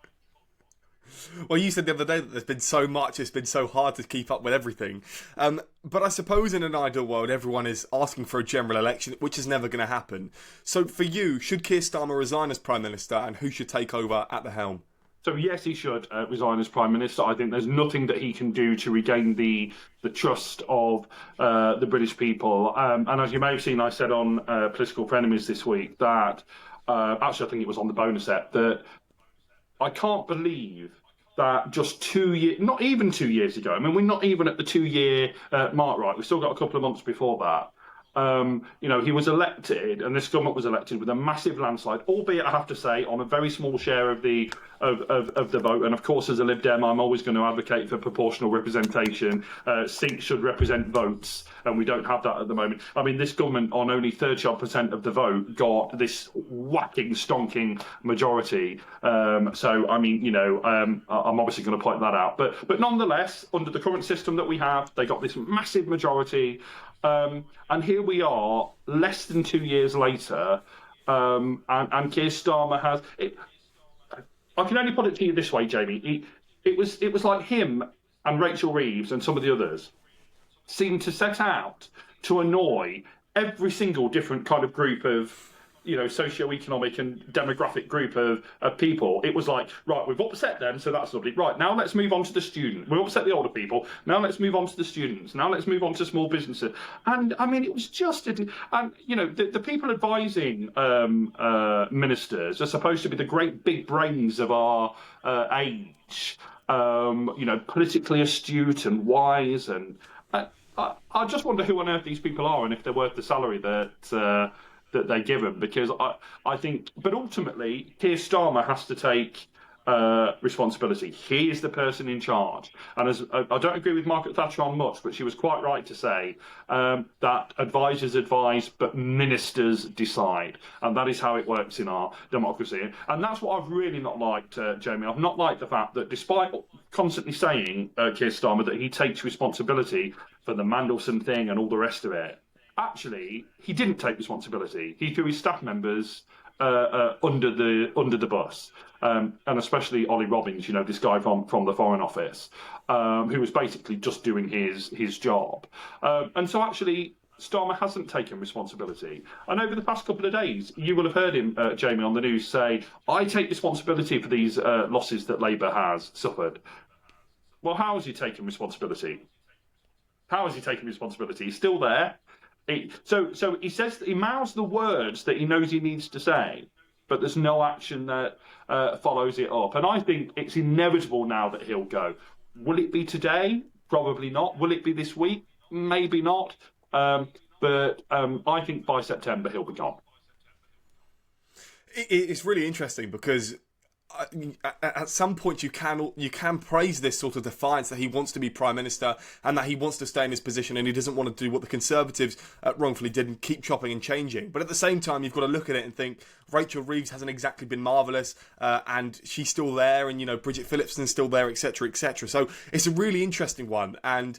Well, you said the other day that there's been so much, it's been so hard to keep up with everything. But I suppose in an ideal world, everyone is asking for a general election, which is never going to happen. So for you, should Keir Starmer resign as Prime Minister, and who should take over at the helm? So yes, he should resign as Prime Minister. I think there's nothing that he can do to regain the trust of the British people. And as you may have seen, I said on Political Frenemies this week that, actually I think it was on the bonus ep, that I can't believe that just 2 years, not even 2 years ago, I mean, we're not even at the 2 year mark, right? We've still got a couple of months before that. He was elected, and this government was elected with a massive landslide, albeit I have to say on a very small share of the vote. And of course, as a Lib Dem, I'm always going to advocate for proportional representation. Seats should represent votes, and we don't have that at the moment. I mean, this government on only 30% of the vote got this whacking, stonking majority. So I mean, I'm obviously going to point that out. But nonetheless, under the current system that we have, they got this massive majority. And here we are, less than 2 years later, and Keir Starmer has. I can only put it to you this way, Jamie. It was like him and Rachel Reeves and some of the others seemed to set out to annoy every single different kind of group of, socio-economic and demographic group of people. It was like, right, we've upset them, so that's lovely. Right, now let's move on to the student. We've upset the older people. Now let's move on to the students. Now let's move on to small businesses. And I mean, it was just, the people advising ministers are supposed to be the great big brains of our age, politically astute and wise. And I just wonder who on earth these people are and if they're worth the salary that they give him, because I think, but ultimately, Keir Starmer has to take responsibility. He is the person in charge. And as I don't agree with Margaret Thatcher on much, but she was quite right to say that advisors advise, but ministers decide. And that is how it works in our democracy. And that's what I've really not liked, Jamie. I've not liked the fact that despite constantly saying, Keir Starmer, that he takes responsibility for the Mandelson thing and all the rest of it, actually, he didn't take responsibility. He threw his staff members under the bus, and especially Ollie Robbins, this guy from the Foreign Office, who was basically just doing his job. And so actually, Starmer hasn't taken responsibility. And over the past couple of days, you will have heard him, Jamie, on the news say, "I take responsibility for these losses that Labour has suffered." Well, how has he taken responsibility? How has he taken responsibility? He's still there. So he says he mouths the words that he knows he needs to say, but there's no action that follows it up. And I think it's inevitable now that he'll go. Will it be today? Probably not. Will it be this week? Maybe not. But I think by September he'll be gone. It's really interesting because at some point you can praise this sort of defiance that he wants to be Prime Minister and that he wants to stay in his position and he doesn't want to do what the Conservatives wrongfully did and keep chopping and changing. But at the same time, you've got to look at it and think Rachel Reeves hasn't exactly been marvellous and she's still there, and Bridget Phillipson's still there, etc., etc. So it's a really interesting one, and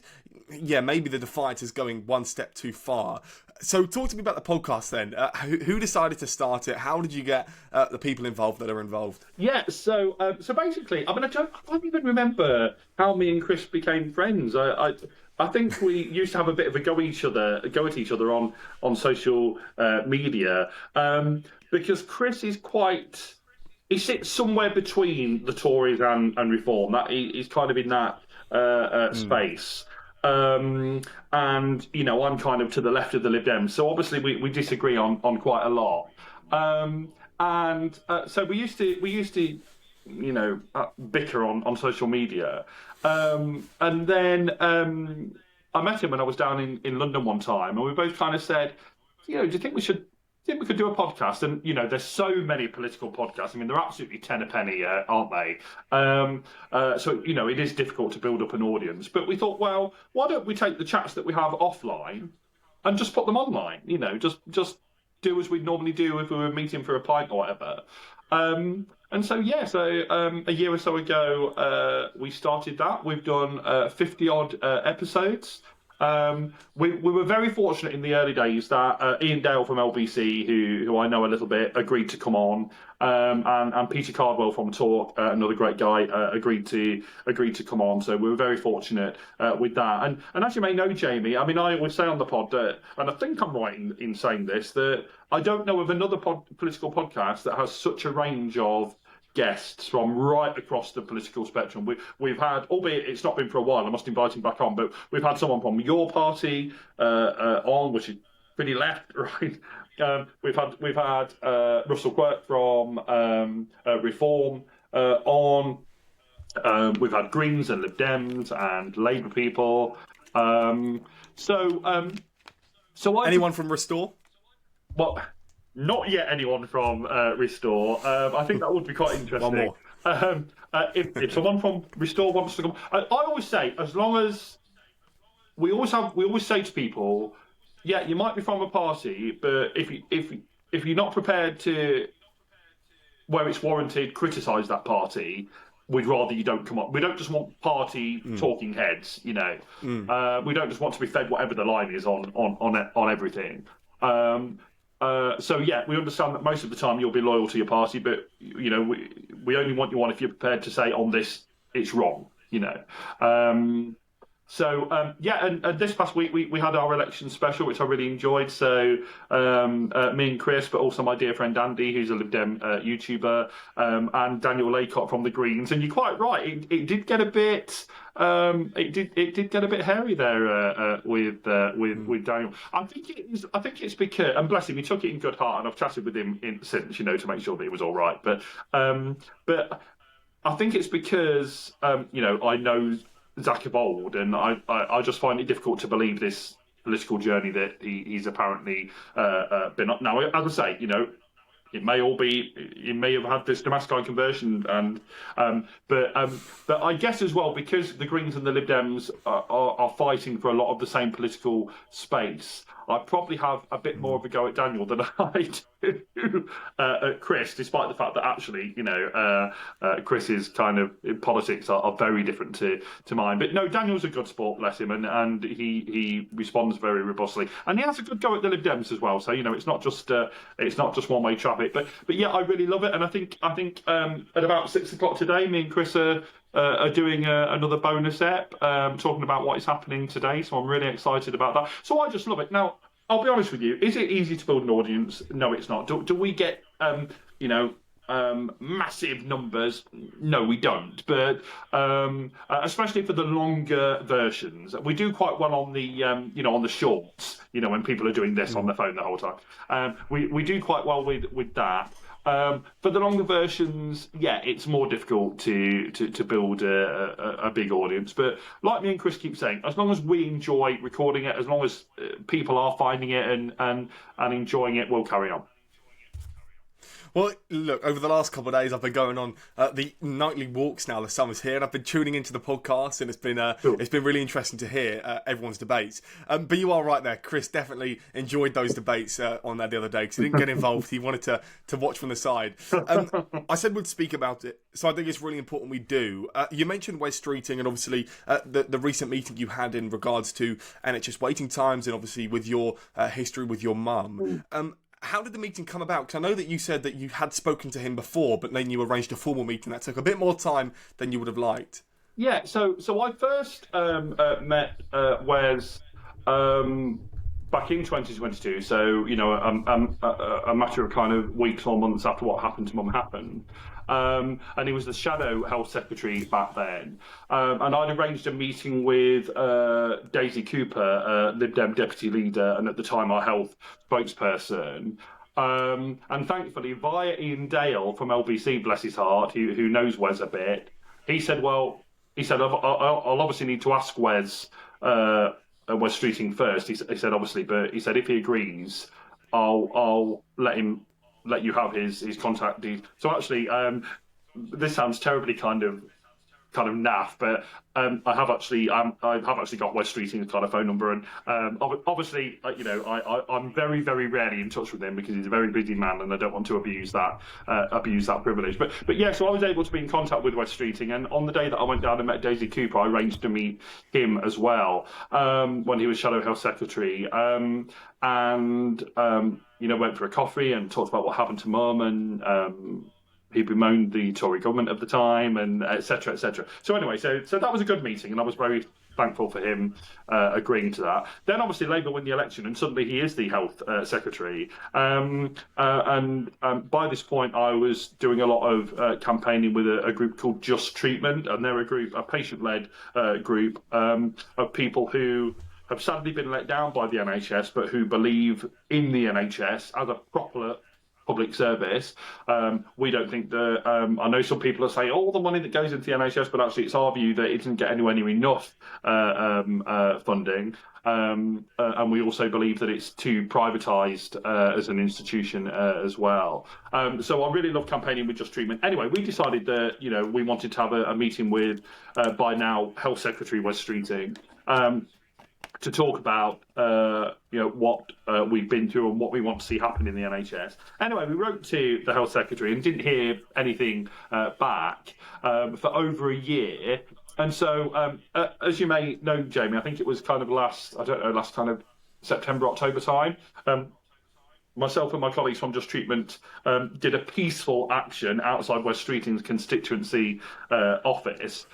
yeah, maybe the defiance is going one step too far. So talk to me about the podcast then. Who decided to start it? How did you get the people involved that are involved? Yeah, so basically, I don't even remember how me and Chris became friends. I think we used to have a bit of a go at each other on social media, because Chris is he sits somewhere between the Tories and Reform. That he's kind of in that space. And I'm kind of to the left of the Lib Dem, so obviously we disagree on quite a lot. So we used to bicker on social media. And then I met him when I was down in London one time, and we both kind of said, do you think we could do a podcast? And there's so many political podcasts. I mean, they're absolutely 10 a penny, aren't they? So it is difficult to build up an audience. But we thought, well, why don't we take the chats that we have offline and just put them online? Just do as we'd normally do if we were meeting for a pint or whatever. And so a year or so ago, we started that. We've done 50 odd episodes. We were very fortunate in the early days that Ian Dale from LBC, who I know a little bit, agreed to come on, and Peter Cardwell from Talk, another great guy, agreed to come on. So we were very fortunate with that. And as you may know, Jamie, I mean, I always say on the pod, and I think I'm right in saying this, that I don't know of another political podcast that has such a range of guests from right across the political spectrum. We've had, albeit it's not been for a while, I must invite him back on, but we've had someone from your party on, which is pretty left, right? We've had Russell Quirk from Reform on. We've had Greens and Lib Dems and Labour people. Anyone from Restore? Well, not yet anyone from Restore. I think that would be quite interesting. One more. If someone from Restore wants to come, I always say, as long as we always say to people, yeah, you might be from a party, but if you're not prepared to, where it's warranted, criticise that party, we'd rather you don't come up. We don't just want party talking heads, We don't just want to be fed whatever the line is on everything. So yeah, we understand that most of the time you'll be loyal to your party, but we only want you on if you're prepared to say on this it's wrong. And this past week we had our election special, which I really enjoyed. So me and Chris, but also my dear friend Andy, who's a Lib Dem YouTuber, and Daniel Laycott from the Greens. And you're quite right; it did get a bit. It did get a bit hairy there with Daniel. I think it's because, and bless him, he took it in good heart, and I've chatted with him since, to make sure that it was all right. But I think it's because I know Zach of old, and I just find it difficult to believe this political journey that he's apparently been on. Now, as I say, It may all be. He may have had this Damascus conversion, and but I guess as well, because the Greens and the Lib Dems are fighting for a lot of the same political space. I probably have a bit more of a go at Daniel than I do at Chris, despite the fact that actually, Chris's kind of politics are very different to mine. But no, Daniel's a good sport, bless him, and he responds very robustly, and he has a good go at the Lib Dems as well. So it's not just one-way traffic. But yeah, I really love it, and I think at about 6 o'clock today, me and Chris are doing another bonus ep talking about what is happening today. So I'm really excited about that. So I just love it. Now, I'll be honest with you. Is it easy to build an audience? No, it's not. Do we get massive numbers? No, we don't. But especially for the longer versions, we do quite well on the on the shorts. When people are doing this on their phone the whole time, we do quite well with that. For the longer versions, yeah, it's more difficult to build a big audience. But like me and Chris keep saying, as long as we enjoy recording it, as long as people are finding it and enjoying it, we'll carry on. Well, look, over the last couple of days, I've been going on the nightly walks now. The summer's here, and I've been tuning into the podcast, and it's been really interesting to hear everyone's debates. But you are right there. Chris definitely enjoyed those debates on that the other day because he didn't get involved. He wanted to watch from the side. I said we'd speak about it, so I think it's really important we do. You mentioned Wes Streeting, and obviously the recent meeting you had in regards to NHS waiting times, and obviously with your history with your mum. How did the meeting come about? Because I know that you said that you had spoken to him before, but then you arranged a formal meeting that took a bit more time than you would have liked. Yeah, so I first met Wes back in 2022. So a matter of kind of weeks or months after what happened to Mum happened. And he was the shadow health secretary back then. And I'd arranged a meeting with Daisy Cooper, Lib Dem deputy leader, and at the time our health spokesperson. And thankfully, via Ian Dale from LBC, bless his heart, who knows Wes a bit, he said, I'll obviously need to ask Wes Streeting first. He said, obviously, but he said if he agrees, I'll let you have his contact details. So actually, this sounds terribly kind of naff, but I have actually got Wes Streeting's kind of phone number, and obviously, I'm very, very rarely in touch with him because he's a very busy man, and I don't want to abuse that privilege. But yeah, so I was able to be in contact with Wes Streeting, and on the day that I went down and met Daisy Cooper, I arranged to meet him as well when he was Shadow Health Secretary, went for a coffee and talked about what happened to Mum, and he bemoaned the Tory government of the time, and et cetera, et cetera. So anyway, so that was a good meeting, and I was very thankful for him agreeing to that. Then obviously Labour win the election, and suddenly he is the health secretary. And by this point, I was doing a lot of campaigning with a group called Just Treatment, and they're a patient-led group of people who have sadly been let down by the NHS, but who believe in the NHS as a proper public service. We don't think that, I know some people are saying, the money that goes into the NHS, but actually it's our view that it doesn't get anywhere near enough funding. And we also believe that it's too privatised as an institution as well. So I really love campaigning with Just Treatment. Anyway, we decided that, we wanted to have a meeting with, by now, Health Secretary Wes Streeting, to talk about what we've been through and what we want to see happen in the NHS. Anyway, we wrote to the Health Secretary and didn't hear anything back for over a year. And so, as you may know, Jamie, I think it was kind of last kind of September, October time. Myself and my colleagues from Just Treatment did a peaceful action outside Wes Streeting's constituency office.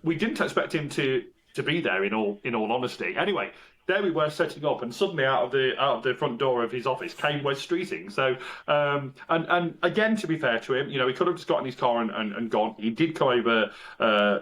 We didn't expect him to be there, in all honesty. Anyway, there we were setting up, and suddenly out of the front door of his office came Wes Streeting. So, and again, to be fair to him, he could have just got in his car and gone. He did come over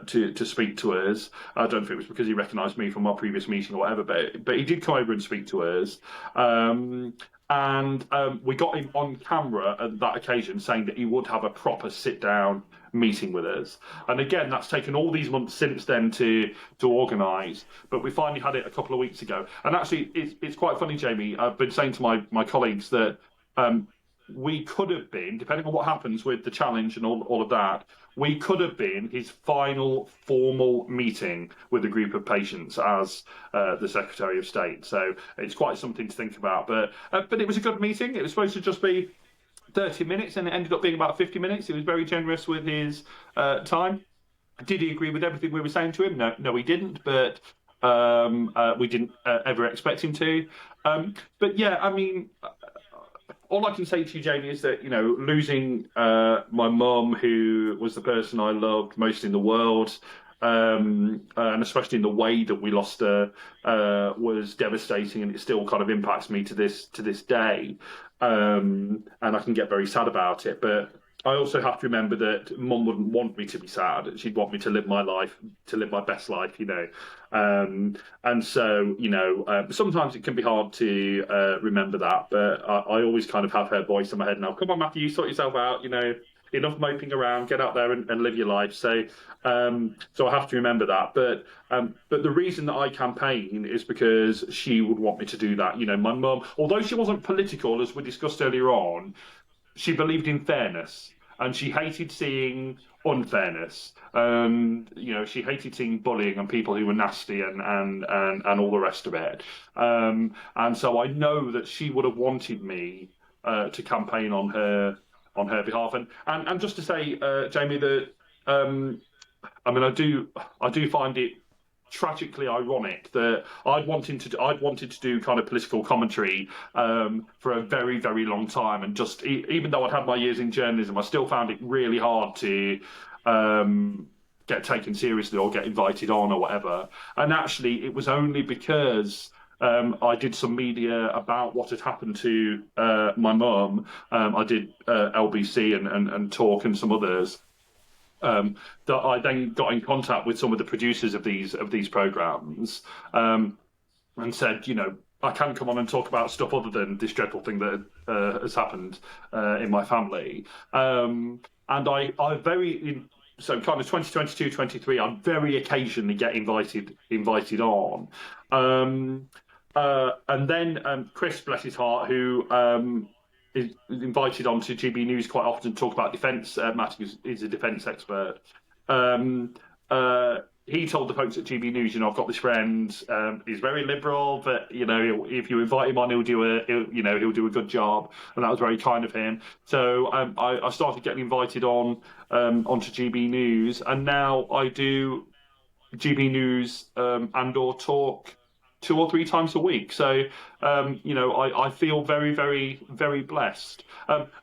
to speak to us. I don't know if it was because he recognised me from our previous meeting or whatever, but he did come over and speak to us. And we got him on camera at that occasion saying that he would have a proper sit-down meeting with us. And again, that's taken all these months since then to organise, but we finally had it a couple of weeks ago. And actually, it's quite funny, Jamie. I've been saying to my colleagues that we could have been, depending on what happens with the challenge and all of that, we could have been his final formal meeting with a group of patients as the Secretary of State. So it's quite something to think about. But it was a good meeting. It was supposed to just be 30 minutes, and it ended up being about 50 minutes. He was very generous with his time. Did he agree with everything we were saying to him? No, he didn't. But we didn't ever expect him to. But yeah, I mean, all I can say to you, Jamie, is that, losing my mum, who was the person I loved most in the world, and especially in the way that we lost her, was devastating, and it still kind of impacts me to this day. And I can get very sad about it, but I also have to remember that Mum wouldn't want me to be sad. She'd want me to live my life, to live my best life, And so, sometimes it can be hard to remember that, but I always kind of have her voice in my head now. Come on, Matthew, sort yourself out, enough moping around, get out there and live your life. So I have to remember that. But the reason that I campaign is because she would want me to do that. My mum, although she wasn't political, as we discussed earlier on, she believed in fairness, and she hated seeing unfairness. And she hated seeing bullying and people who were nasty and all the rest of it. And so I know that she would have wanted me to campaign on her behalf. And just to say, Jamie, that I do find it tragically ironic that I'd wanted to do kind of political commentary for a very, very long time, and just even though I'd had my years in journalism, I still found it really hard to get taken seriously or get invited on or whatever. And actually, it was only because I did some media about what had happened to my mum. I did LBC and Talk and some others. That I then got in contact with some of the producers of these programs, and said, I can come on and talk about stuff other than this dreadful thing that has happened in my family. And so kind of 2022, 23, I very occasionally get invited on. And then Chris, bless his heart, who is invited onto GB News quite often to talk about defence. Mathew is a defence expert. He told the folks at GB News, I've got this friend. He's very liberal, but if you invite him on, he'll do a good job, and that was very kind of him. So I started getting invited on onto GB News, and now I do GB News and/or Talk 2 or 3 times a week. So, I feel very, very, very blessed.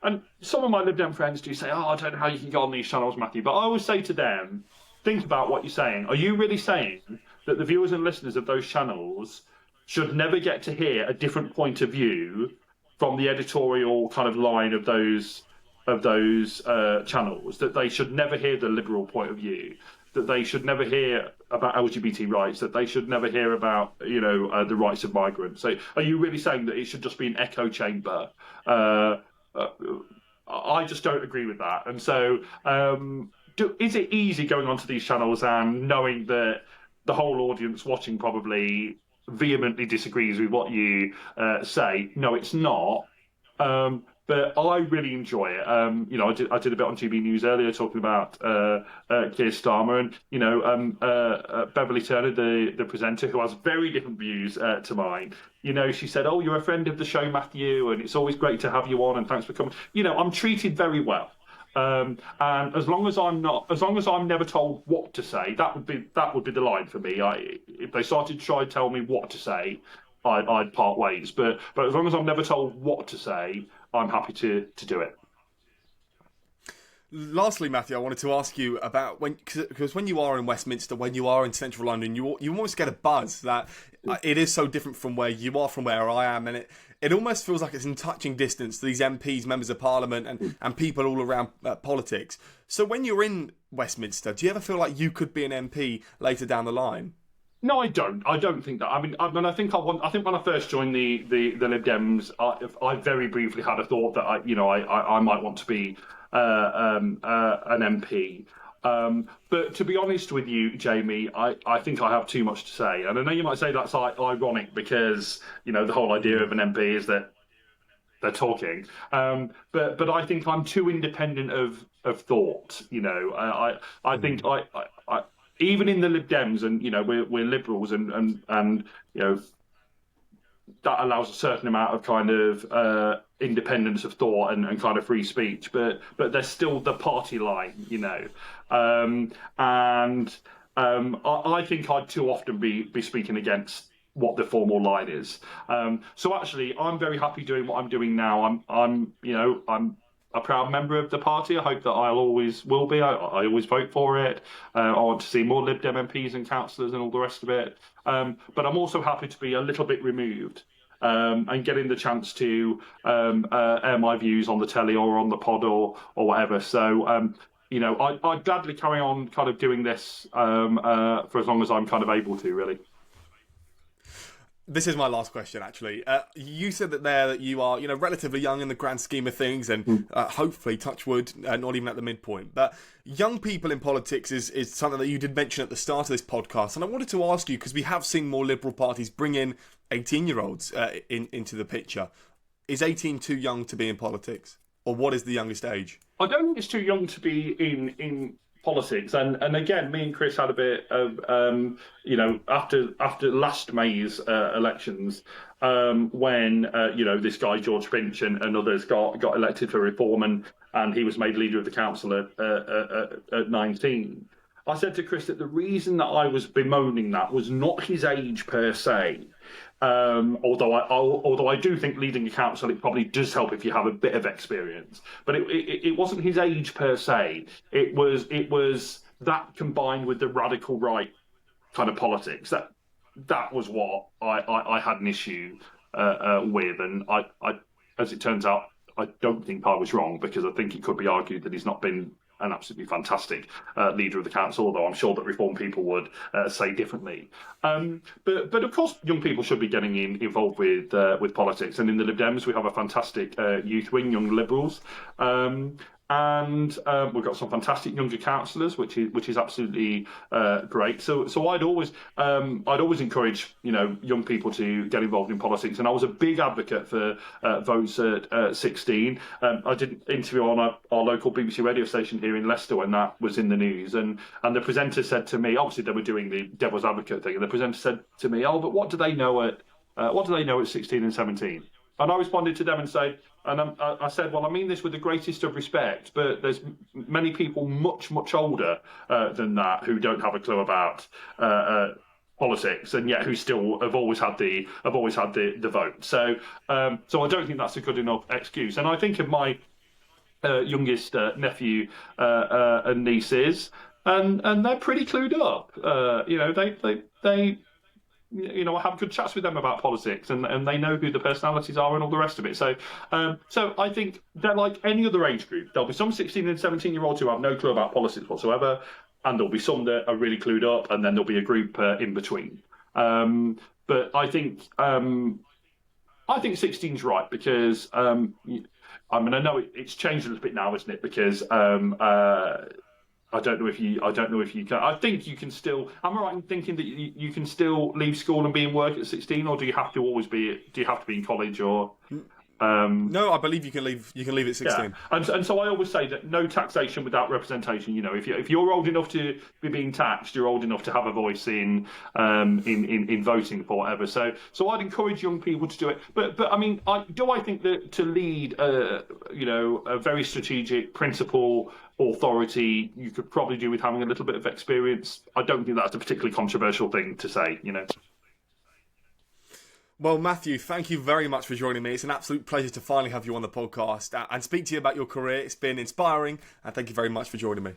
And some of my Lib Dem friends do say, I don't know how you can go on these channels, Matthew. But I always say to them, think about what you're saying. Are you really saying that the viewers and listeners of those channels should never get to hear a different point of view from the editorial kind of line of those channels? That they should never hear the liberal point of view? That they should never hear about LGBT rights, that they should never hear about, the rights of migrants. So are you really saying that it should just be an echo chamber? I just don't agree with that. And so is it easy going onto these channels and knowing that the whole audience watching probably vehemently disagrees with what you say? No, it's not. But I really enjoy it. I did a bit on GB News earlier talking about Keir Starmer, and Beverly Turner, the presenter, who has very different views to mine. She said, "Oh, you're a friend of the show, Matthew, and it's always great to have you on, and thanks for coming." I'm treated very well. And as long as I'm never told what to say, that would be the line for me. If they started to try to tell me what to say, I'd part ways. But as long as I'm never told what to say, I'm happy to do it. Lastly, Matthew, I wanted to ask you about because when you are in Westminster, when you are in central London, you almost get a buzz that it is so different from where you are, from where I am, and it almost feels like it's in touching distance to these MPs, members of Parliament, and people all around politics. So when you're in Westminster, do you ever feel like you could be an MP later down the line? No, I don't. I don't think that. I think when I first joined the Lib Dems, I very briefly had a thought that I might want to be an MP. But to be honest with you, Jamie, I think I have too much to say. And I know you might say that's ironic because, the whole idea of an MP is that they're talking. But I think I'm too independent of thought. I think I even in the Lib Dems, and we're liberals, and that allows a certain amount of kind of independence of thought and kind of free speech, but there's still the party line, I think I'd too often be speaking against what the formal line is. So actually, I'm very happy doing what I'm doing now. I'm a proud member of the party. I hope that I always will be. I always vote for it. I want to see more Lib Dem MPs and councillors and all the rest of it. But I'm also happy to be a little bit removed and getting the chance to air my views on the telly or on the pod or whatever. So, I'd gladly carry on kind of doing this for as long as I'm kind of able to, really. This is my last question, actually. You said that you are, relatively young in the grand scheme of things, and hopefully, touch wood, not even at the midpoint. But young people in politics is something that you did mention at the start of this podcast, and I wanted to ask you, because we have seen more Liberal parties bring in 18-year-olds into the picture. Is 18 too young to be in politics, or what is the youngest age? I don't think it's too young to be in politics, and again, me and Chris had a bit of after last May's elections, when this guy George Finch and others got elected for Reform, and he was made leader of the council at 19. I said to Chris that the reason that I was bemoaning that was not his age per se. Although I do think leading a council, it probably does help if you have a bit of experience. But it wasn't his age per se. It was that combined with the radical right kind of politics that was what I had an issue with. And I, as it turns out, I don't think I was wrong, because I think it could be argued that he's not been an absolutely fantastic leader of the council, although I'm sure that Reform people would say differently. But of course, young people should be getting involved with politics. And in the Lib Dems, we have a fantastic youth wing, Young Liberals. And we've got some fantastic younger councillors, which is absolutely great. So I'd always encourage young people to get involved in politics, and I was a big advocate for votes at 16. I did an interview on our local BBC radio station here in Leicester when that was in the news, and the presenter said to me, obviously they were doing the devil's advocate thing, and the presenter said to me, "Oh, but what do they know at 16 and 17?" And I responded to them and I said, well, I mean this with the greatest of respect, but there's many people much, much older than that who don't have a clue about politics, and yet who still have always had the vote. So I don't think that's a good enough excuse. And I think of my youngest nephew and nieces, and they're pretty clued up. They I have good chats with them about politics, and they know who the personalities are and all the rest of it. So I think they're like any other age group. There'll be some 16 and 17-year-olds who have no clue about politics whatsoever, and there'll be some that are really clued up, and then there'll be a group in between. But I think 16's right, because I know it's changed a little bit now, isn't it? Because I don't know if you can. I think you can still. Am I right in thinking that you can still leave school and be in work at 16, or do you have to be in college, or? No, I believe you can leave. You can leave at 16. Yeah. And so I always say that no taxation without representation. If you're old enough to be being taxed, you're old enough to have a voice in voting for whatever. So I'd encourage young people to do it. But I mean, I think that to lead a very strategic principle authority, you could probably do with having a little bit of experience. I don't think that's a particularly controversial thing to say. Well, Mathew, thank you very much for joining me. It's an absolute pleasure to finally have you on the podcast and speak to you about your career. It's been inspiring, and thank you very much for joining me.